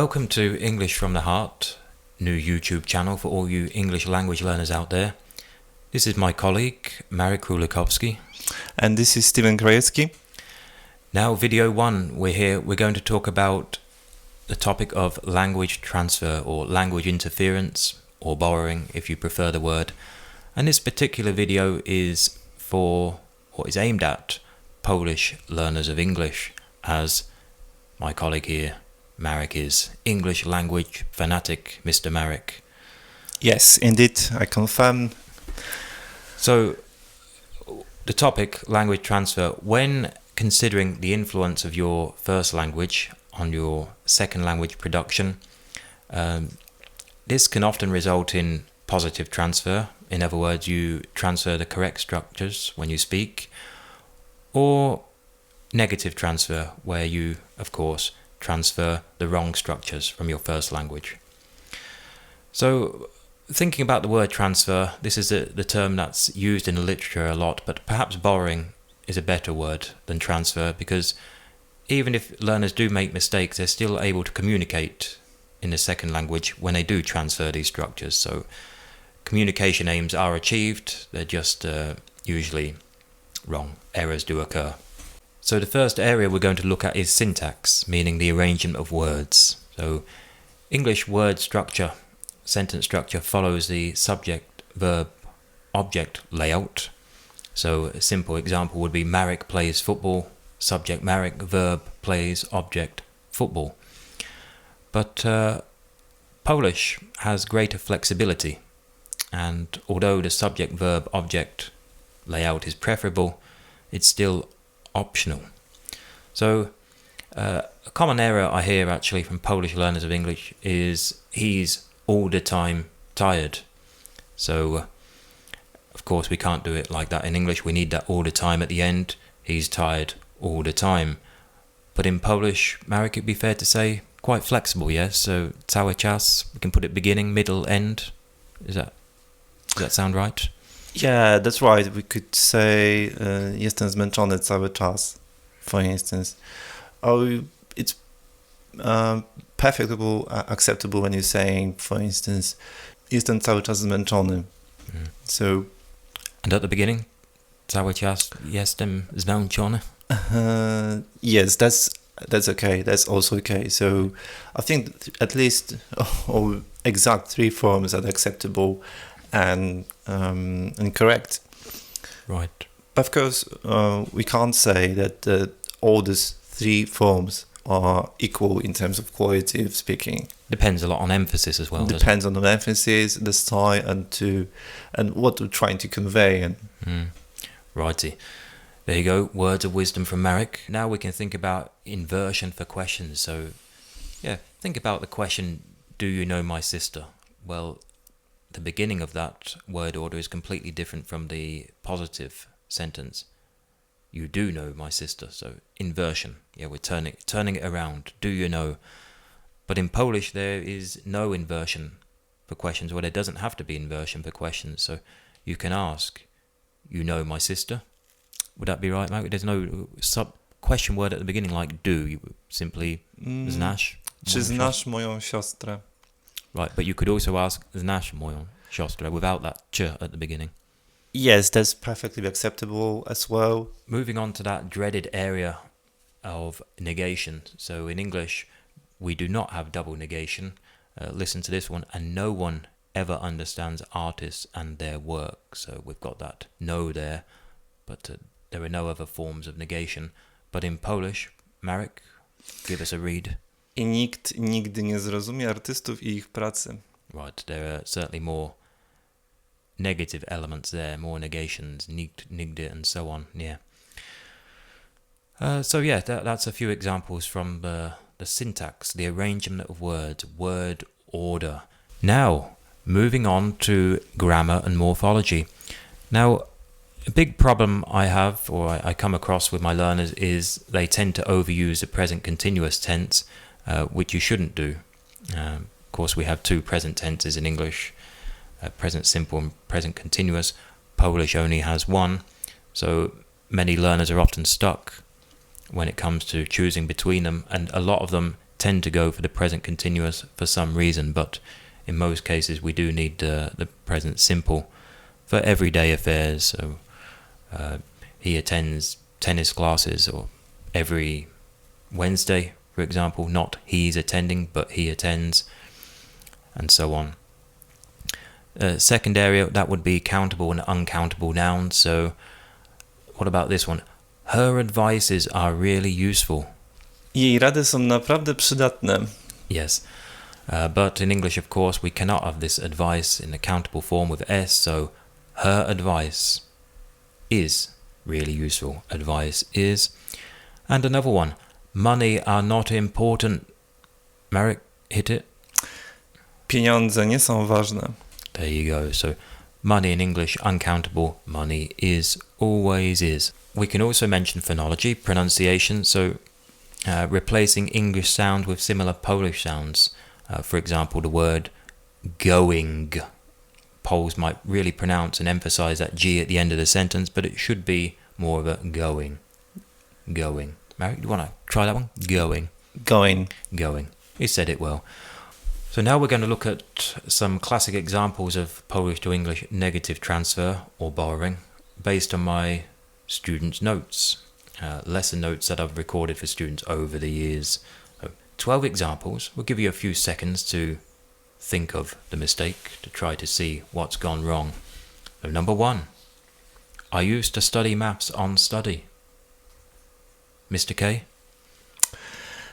Welcome to English from the Heart, new YouTube channel for all you English language learners out there. This is my colleague, Marek Krulikowski. And this is Steven Krajewski. Now, video 1, we're going to talk about the topic of language transfer or language interference, or borrowing if you prefer the word. And this particular video is for, or is aimed at, Polish learners of English, as my colleague here, Marek, is English language fanatic, Mr. Marek. Yes, indeed, I confirm. So, the topic, language transfer, when considering the influence of your first language on your second language production, this can often result in positive transfer. In other words, you transfer the correct structures when you speak, or negative transfer, where you, of course, transfer the wrong structures from your first language. So, thinking about the word transfer, this is the term that's used in the literature a lot, but perhaps borrowing is a better word than transfer, because even if learners do make mistakes, they're still able to communicate in the second language when they do transfer these structures. So communication aims are achieved, they're just usually wrong. Errors do occur. So the first area we're going to look at is syntax, meaning the arrangement of words. So English word structure, sentence structure, follows the subject, verb, object layout. So a simple example would be Marek plays football, subject Marek, verb plays, object football. But Polish has greater flexibility, and although the subject, verb, object layout is preferable, it's still optional. So a common error I hear actually from Polish learners of English is he's all the time tired. So of course we can't do it like that in English. We need that all the time at the end. He's tired all the time. But in Polish, Marek, it'd be fair to say quite flexible, yes? So cały czas, we can put it beginning, middle, end. Does that sound right? Yeah, that's right. We could say jestem zmęczony cały czas, for instance. Or it's perfectly acceptable when you're saying, for instance, jestem cały czas zmęczony. So, and at the beginning, cały czas jestem zmęczony. Yes, that's okay. That's also okay. So I think at least exact 3 forms are acceptable and correct. Right. But of course, we can't say that all these 3 forms are equal in terms of quality of speaking. Depends a lot on emphasis as well. Depends on the emphasis, the style, and what we're trying to convey. And righty. There you go, words of wisdom from Marek. Now we can think about inversion for questions. So, yeah, think about the question, do you know my sister? Well, the beginning of that word order is completely different from the positive sentence. You do know my sister. So, inversion. Yeah, we're turning it around. Do you know? But in Polish, there is no inversion for questions. Well, there doesn't have to be inversion for questions. So, you can ask, you know my sister? Would that be right, Mike? There's no question word at the beginning like do. You simply znasz? Czy znasz moją siostrę? Right, but you could also ask znasz moją siostrę without that ch at the beginning. Yes, that's perfectly acceptable as well. Moving on to that dreaded area of negation. So in English, we do not have double negation. Listen to this one. And no one ever understands artists and their work. So we've got that no there, but there are no other forms of negation. But in Polish, Marek, give us a read. I nikt nigdy nie zrozumie artystów I ich pracy. Right, there are certainly more negative elements there, more negations, nikt, nigdy, and so on, yeah. So yeah, that's a few examples from the syntax, the arrangement of words, word order. Now, moving on to grammar and morphology. Now, a big problem I have, or I come across with my learners, is they tend to overuse the present continuous tense, which you shouldn't do. Of course, we have 2 present tenses in English, present simple and present continuous. Polish only has 1, so many learners are often stuck when it comes to choosing between them, and a lot of them tend to go for the present continuous for some reason, but in most cases we do need the present simple for everyday affairs. So he attends tennis classes or every Wednesday, for example, not he's attending, but he attends, and so on. Second area, that would be countable and uncountable nouns. So what about this one? Her advices are really useful. Jej rady są naprawdę przydatne. Yes, but in English, of course, we cannot have this advice in the countable form with S, so her advice is really useful. Advice is. And another one, money are not important. Marek, hit it. Pieniądze nie są ważne. There you go. So money in English, uncountable. Money is, always is. We can also mention phonology, pronunciation. So replacing English sound with similar Polish sounds. For example, the word going. Poles might really pronounce and emphasize that G at the end of the sentence, but it should be more of a going. Going. Marek, do you want to try that one? Going. Going. Going. You said it well. So now we're going to look at some classic examples of Polish to English negative transfer or borrowing based on my students' notes, lesson notes that I've recorded for students over the years. So 12 examples. We'll give you a few seconds to think of the mistake, to try to see what's gone wrong. So number 1. I used to study maths on study. Mr. K?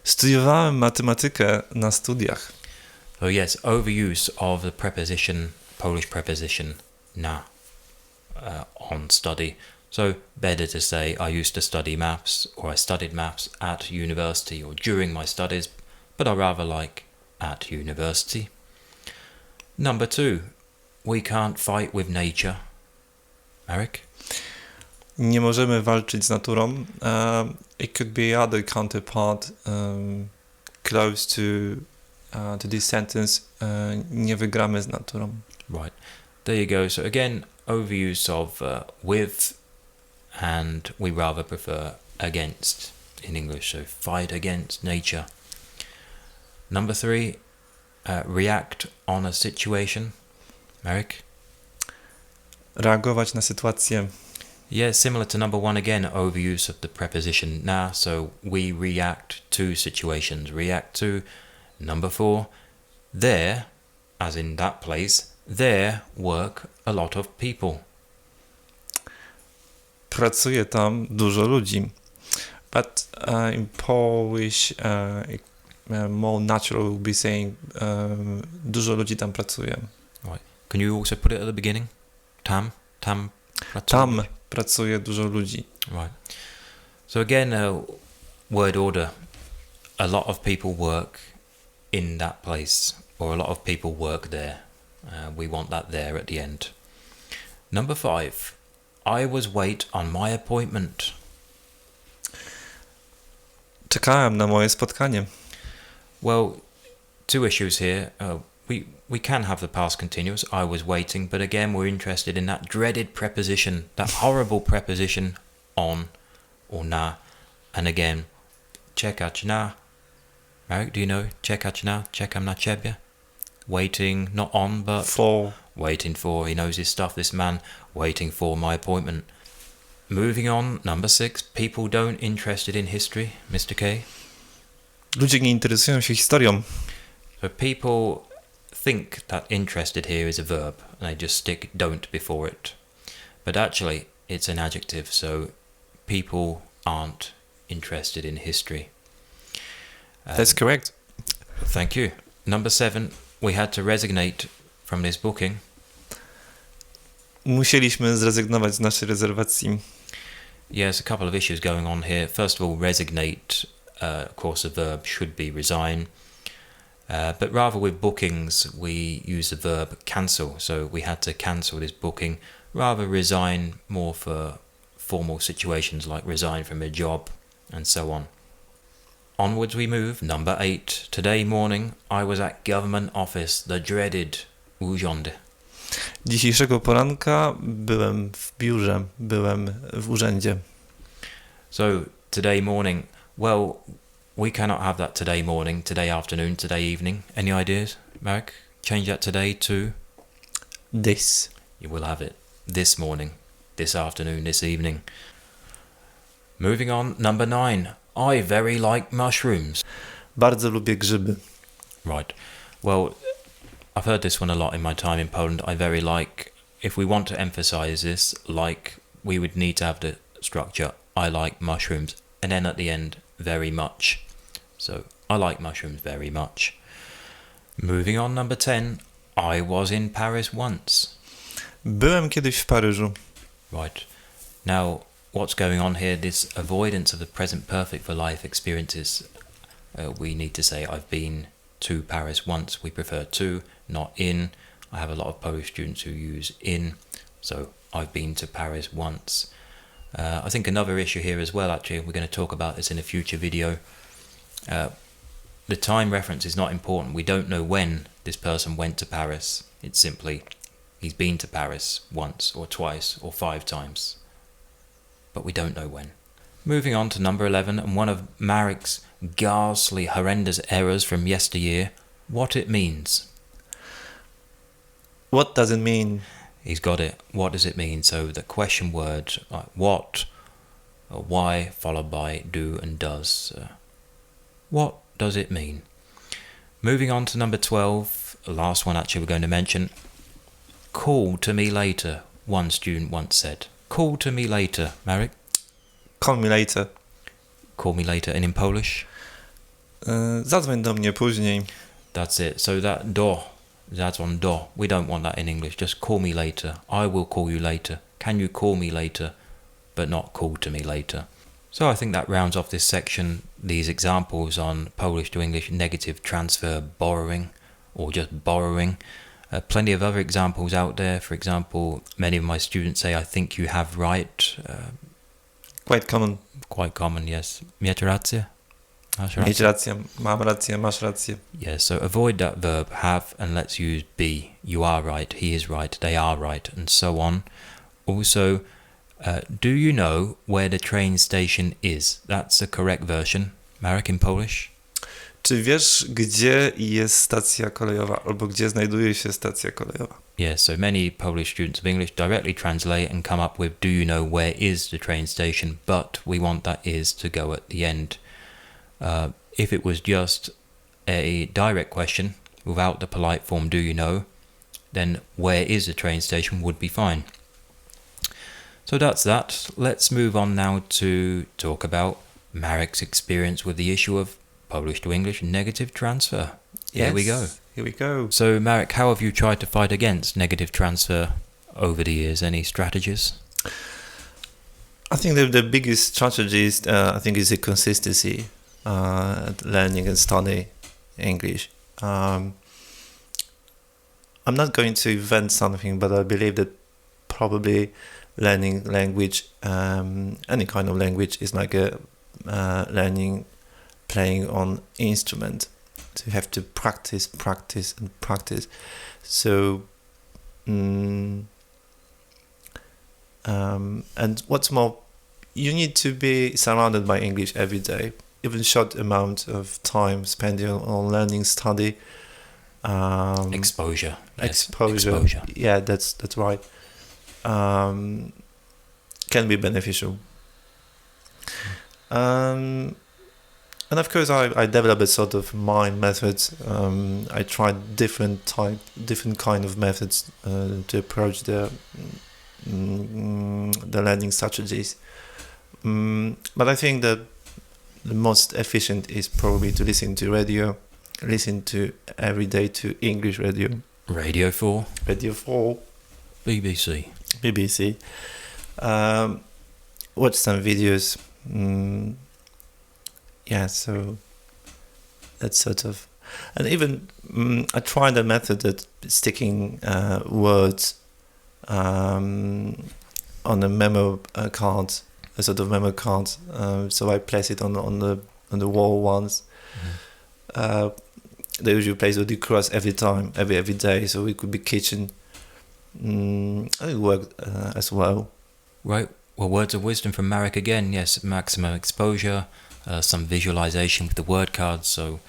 Studiowałem matematykę na studiach. So yes, overuse of the preposition, Polish preposition na, on study. So better to say I used to study maths, or I studied maths at university or during my studies, but I rather like at university. Number 2, we can't fight with nature. Marek? Nie możemy walczyć z naturą. It could be other counterpart close to this sentence. Nie wygramy z naturą. Right. There you go. So again, overuse of with, and we rather prefer against in English. So fight against nature. Number 3, react on a situation. Marek? Reagować na sytuację. Yeah, similar to number 1 again, overuse of the preposition na, so we react to situations. React to. Number 4, there, as in that place, there work a lot of people. Pracuje tam dużo ludzi. But in Polish, more natural would be saying dużo ludzi tam pracuje. Right. Can you also put it at the beginning? Tam pracuje. Tam pracuje dużo ludzi. Right. So again, word order. A lot of people work in that place, or a lot of people work there. We want that there at the end. Number 5. I was wait on my appointment. Czekałem na moje spotkanie. Well, 2 issues here. We can have the past continuous, I was waiting, but again we're interested in that dreaded preposition, that horrible preposition on or na. And again, czekać na. Marek, do you know? Czekać na, czekam na ciebie. Waiting, not on, but For. Waiting for. He knows his stuff, this man. Waiting for my appointment. Moving on, number 6. People don't interested in history. Mr. K? Ludzie nie interesują się historią. So people think that interested here is a verb, and they just stick don't before it. But actually, it's an adjective, so people aren't interested in history. That's correct. Thank you. Number 7, we had to resignate from this booking. Musieliśmy zrezygnować z naszej rezerwacji. Yes, a couple of issues going on here. First of all, resignate, of course, the verb should be resign. But rather with bookings, we use the verb cancel. So we had to cancel this booking. Rather resign more for formal situations like resign from a job and so on. Onwards we move. Number 8. Today morning I was at government office, the dreaded urząd. Dzisiejszego poranka byłem w biurze, byłem w urzędzie. So today morning, well, we cannot have that today morning, today afternoon, today evening. Any ideas, Marek? Change that today to... This. You will have it. This morning, this afternoon, this evening. Moving on, number 9. I very like mushrooms. Bardzo lubię grzyby. Right. Well, I've heard this one a lot in my time in Poland. I very like... If we want to emphasize this, like, we would need to have the structure, I like mushrooms, and then at the end, very much. So, I like mushrooms very much. Moving on, number 10. I was in Paris once. Byłem kiedyś w Paryżu. Right. Now, what's going on here? This avoidance of the present perfect for life experiences. We need to say, I've been to Paris once. We prefer to, not in. I have a lot of Polish students who use in. So, I've been to Paris once. I think another issue here as well, actually, we're going to talk about this in a future video. The time reference is not important. We don't know when this person went to Paris. It's simply, he's been to Paris once or twice or 5 times. But we don't know when. Moving on to number 11, and one of Marek's ghastly, horrendous errors from yesteryear, what it means. What does it mean? He's got it. What does it mean? So the question word, like what, or why, followed by do and does. What does it mean? Moving on to number 12, the last one actually we're going to mention. Call to me later, one student once said. Call to me later, Marek. Call me later. Call me later, and in Polish? Zadzwoń do mnie później. That's it. So that do, that's on do. We don't want that in English. Just call me later. I will call you later. Can you call me later? But not call to me later. So I think that rounds off this section, these examples on Polish to English negative transfer borrowing, or just borrowing. Plenty of other examples out there. For example, many of my students say, I think you have right. Quite common. Quite common, yes. Mieć rację? Masz Mieć rację? rację, mam rację, masz rację. Yes, so avoid that verb have and let's use be. You are right, he is right, they are right, and so on. Also, do you know where the train station is? That's the correct version. Marek, in Polish? Czy wiesz, gdzie jest stacja kolejowa, albo gdzie znajduje się stacja kolejowa? Yes, so many Polish students of English directly translate and come up with, do you know where is the train station? But we want that is to go at the end. If it was just a direct question, without the polite form, do you know, then where is the train station would be fine. So that's that. Let's move on now to talk about Marek's experience with the issue of Polish to English negative transfer. Here we go. Here we go. So Marek, how have you tried to fight against negative transfer over the years? Any strategies? I think the biggest strategy is, is the consistency, learning and study English. I'm not going to invent something, but I believe that probably learning language, any kind of language, is like a learning playing on instrument. So you have to practice. So, and what's more, you need to be surrounded by English every day. Even short amount of time spending on learning, study. Exposure. Yes. Exposure. Yeah, that's right. Can be beneficial. And of course, I developed a sort of mind methods. I tried different kind of methods to approach the learning strategies. But I think that the most efficient is probably to listen to radio, listen to every day to English radio. Radio 4. Radio 4. BBC. Watch some videos. Yeah, so that's sort of, and even I tried a method that sticking words on a memo card, a sort of memo card. So I place it on the wall once. Mm-hmm. They usually place with the cross every time, every day. So it could be kitchen. It worked as well. Right. Well, words of wisdom from Marek again. Yes, maximum exposure. some visualization with the word cards. So,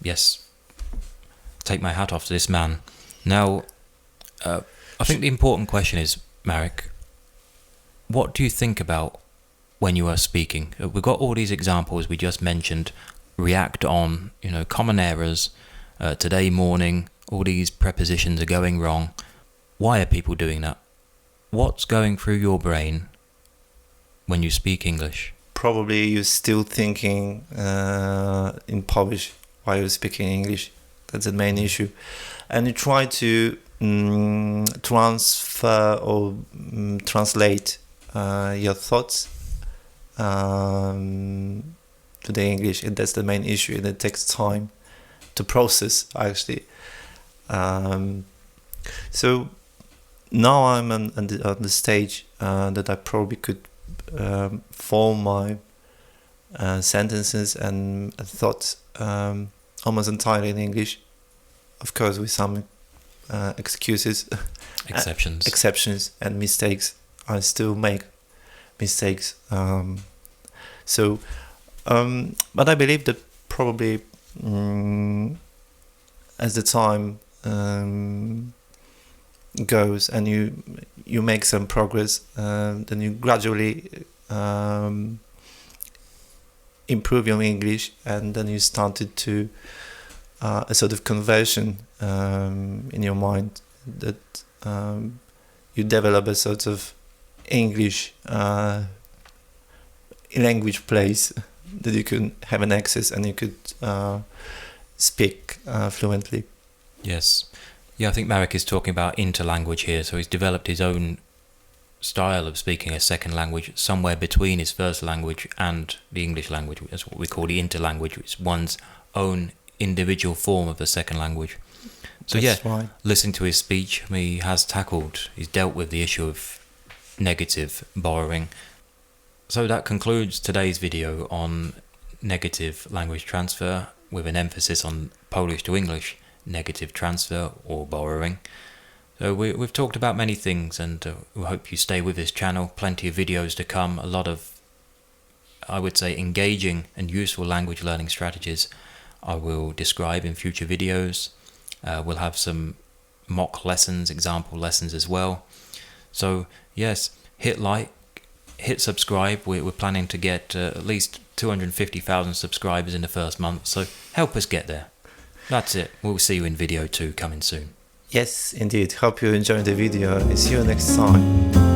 yes, take my hat off to this man. Now, I think the important question is, Marek, what do you think about when you are speaking? We've got all these examples we just mentioned. React on, common errors. Today morning, all these prepositions are going wrong. Why are people doing that? What's going through your brain when you speak English? Probably you're still thinking in Polish while you're speaking English. That's the main issue. And you try to transfer or translate your thoughts to the English. And that's the main issue. And it takes time to process, actually. So now I'm on the stage that I probably could form my sentences and thoughts almost entirely in English, of course with some excuses, exceptions and mistakes. I still make mistakes, but I believe that probably as the time goes and you make some progress, then you gradually improve your English, and then you started to a sort of conversion in your mind that you develop a sort of English language place that you can have an access and you could speak fluently. Yes. Yeah, I think Marek is talking about interlanguage here. So he's developed his own style of speaking a second language somewhere between his first language and the English language. That's what we call the interlanguage, which is one's own individual form of the second language. So That's right. Listening to his speech, he's dealt with the issue of negative borrowing. So that concludes today's video on negative language transfer, with an emphasis on Polish to English negative transfer or borrowing. So we've talked about many things, and we hope you stay with this channel. Plenty of videos to come, a lot of, I would say, engaging and useful language learning strategies I will describe in future videos. We'll have some mock lessons, example lessons as well. So yes, hit like, hit subscribe. We're planning to get at least 250,000 subscribers in the first month, so help us get there. That's it. We'll see you in video 2 coming soon. Yes, indeed. Hope you enjoyed the video. See you next time.